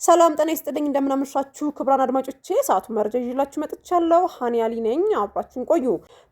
ሰላም ጤና ይስጥልኝ እንደምናመሻችሁ ክቡራን አድማጮቼ ሰዓቱ መረጃ ይዤላችሁ መጥቻለሁ። ሃኒያሊ ነኝ አብራችሁን ቆዩ።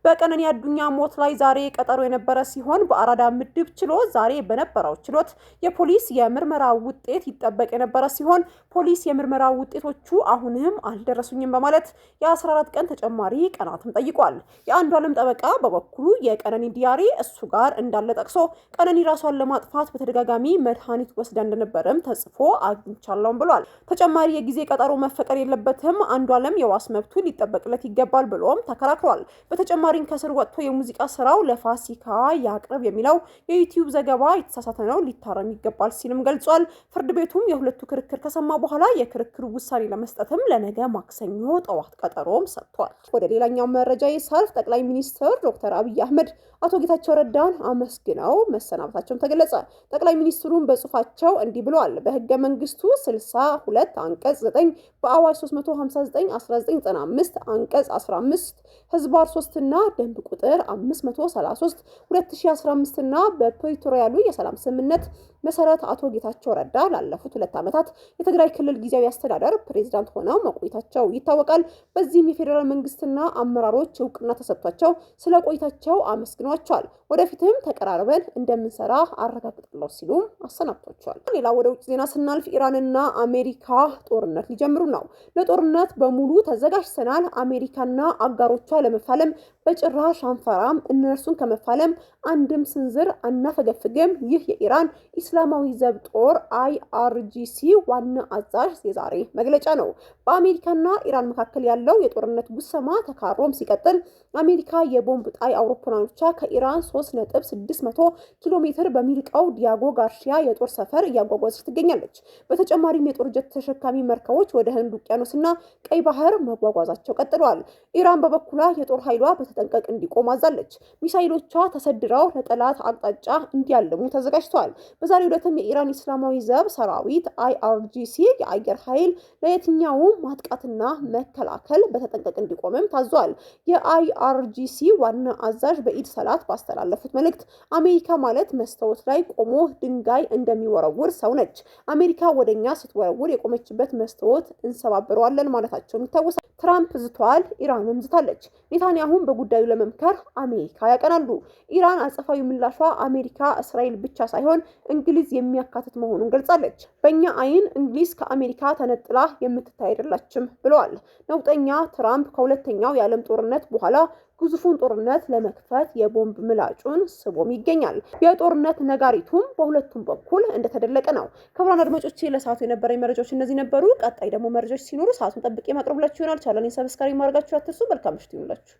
በቀነኒ አዱኛ ሞት ላይ ዛሬ ቀጠሮ የነበረ ሲሆን በአራዳ ምድብ ችሎት ዛሬ በነበረው ችሎት የፖሊስ የምርመራ ውጤት ይጠበቅ የነበረ ሲሆን ፖሊስ የምርመራ ውጤቶቹ አሁንም አልደረሱኝም በማለት የ14 ቀን ተጨማሪ ቀናትም ጠይቋል። የአንዷለም ጠበቃ በበኩሉ የቀነኒ ዲያሪ እሱ ጋር እንዳለ ጠቅሶ ቀነኒ ራሷን ለማጥፋት በተደጋጋሚ መድኃኒት ወስዳ እንደነበረም ተጽፎ አግኝቻለሁ ብሏል። ተጨማሪ የጊዜ ቀጠሮ መፈቀድ የለበትም፣ አንዷለም የዋስ መብቱ ሊጠበቅለት ይገባል ብሎም ተከራክሯል። በተጨማሪም ከስር ወጥቶ የሙዚቃ ስራው ለፋሲካ ያቅርብ የሚለው የዩቲዩብ ዘገባ የተሳሳተ ነው፣ ሊታረም ይገባል ሲልም ገልጿል። ፍርድ ቤቱም የሁለቱ ክርክር ከሰማ በኋላ የክርክሩ ውሳኔ ለመስጠትም ለነገ ማክሰኞ ጠዋት ቀጠሮም ሰጥቷል። ወደ ሌላኛው መረጃ የሳልፍ ጠቅላይ ሚኒስትር ዶክተር አብይ አህመድ አቶ ጌታቸው ረዳን አመስግነው መሰናበታቸውም ተገለጸ። ጠቅላይ ሚኒስትሩን በጽሁፋቸው እንዲህ ብለዋል። በህገ መንግስቱ 62 አንቀጽ 9 በአዋጅ 359 1995 አንቀጽ 15 ህዝባር 3 እና ደንብ ቁጥር 533 2015 እና በፕሪቶሪያሉ የሰላም ስምምነት መሰረት አቶ ጌታቸው ረዳ ላለፉት 2 ዓመታት የትግራይ ክልል ጊዜያዊ አስተዳደር ፕሬዝዳንት ሆነው መቆየታቸው ይታወቃል። በዚህም የፌዴራል መንግስትና አመራሮች እውቅና ተሰጥቷቸው ስለ ቆይታቸው አመስግኗቸዋል። ወደፊትም ተቀራርበን እንደምንሰራ አረጋግጣለሁ ሲሉ አሰናብቷቸዋል። ሌላ ወደ ውጭ ዜና ስናልፍ ኢራንና አሜሪካ ጦርነት ሊጀምሩ ነው። ለጦርነት በሙሉ ተዘጋጅተናል። አሜሪካና አጋሮቿ ለመፋለም በጭራሽ አንፈራም። እነርሱን ከመፋለም አንድም ስንዝር አናፈገፍግም። ይህ የኢራን ኢስላማዊ ዘብ ጦር IRGC ዋና አዛዥ የዛሬ መግለጫ ነው። በአሜሪካና ኢራን መካከል ያለው የጦርነት ጉሰማ ተካሮም ሲቀጥል አሜሪካ የቦምብ ጣይ አውሮፕላኖቿ ከኢራን 3.600 ኪሎ ሜትር በሚርቀው ዲያጎ ጋርሺያ የጦር ሰፈር እያጓጓዘች ትገኛለች። በተጨማሪም የጦር ጀት ተሸካሚ መርከቦች ወደ ህንድ ውቅያኖስና ቀይ ባህር መጓጓዛቸው ቀጥለዋል። ኢራን በበኩሏ የጦር ኃይሏ በተጠንቀቅ እንዲቆም አዛለች። ሚሳይሎቿ ተሰድረው ለጠላት አቅጣጫ እንዲያልሙ ተዘጋጅተዋል። በዛሬው ዕለትም የኢራን ኢስላማዊ ዘብ ሰራዊት IRGC የአየር ኃይል ለየትኛውም ማጥቃትና መከላከል በተጠንቀቅ እንዲቆምም ታዟል። የIRGC ዋና አዛዥ በኢድ ሰላት ባስተላለፉት መልእክት አሜሪካ ማለት መስታወት ላይ ቆሞ ድንጋይ እንደሚወረውር ሰው ነች። አሜሪካ ወደኛ ስትወረውር የቆመችበት መስታወት እንሰባብረዋለን ማለታቸው ይታወሳል። ትራምፕ ዝተዋል፣ ኢራንም ዝታለች። ኔታንያሁን በጉዳዩ ለመምከር አሜሪካ ያቀናሉ። ኢራን አጸፋዊ ምላሿ አሜሪካ፣ እስራኤል ብቻ ሳይሆን እንግሊዝ የሚያካትት መሆኑን ገልጻለች። በእኛ አይን እንግሊዝ ከአሜሪካ ተነጥላ የምትታይ አይደለችም ብለዋል። ነውጠኛ ትራምፕ ከሁለተኛው የዓለም ጦርነት በኋላ ግዙፉን ጦርነት ለመክፈት የቦምብ ምላጩን ስቦም ይገኛል። የጦርነት ነጋሪቱም በሁለቱም በኩል እንደተደለቀ ነው። ክቡራን አድማጮቼ ለሰዓቱ የነበረኝ መረጃዎች እነዚህ ነበሩ። ቀጣይ ደግሞ መረጃዎች ሲኖሩ ሰዓቱን ጠብቄ ማቅረብላችሁ ይሆናል። ቻናሌን ሰብስክራይብ ማድረጋችሁ አትርሱ። መልካም ምሽት ይሁንላችሁ።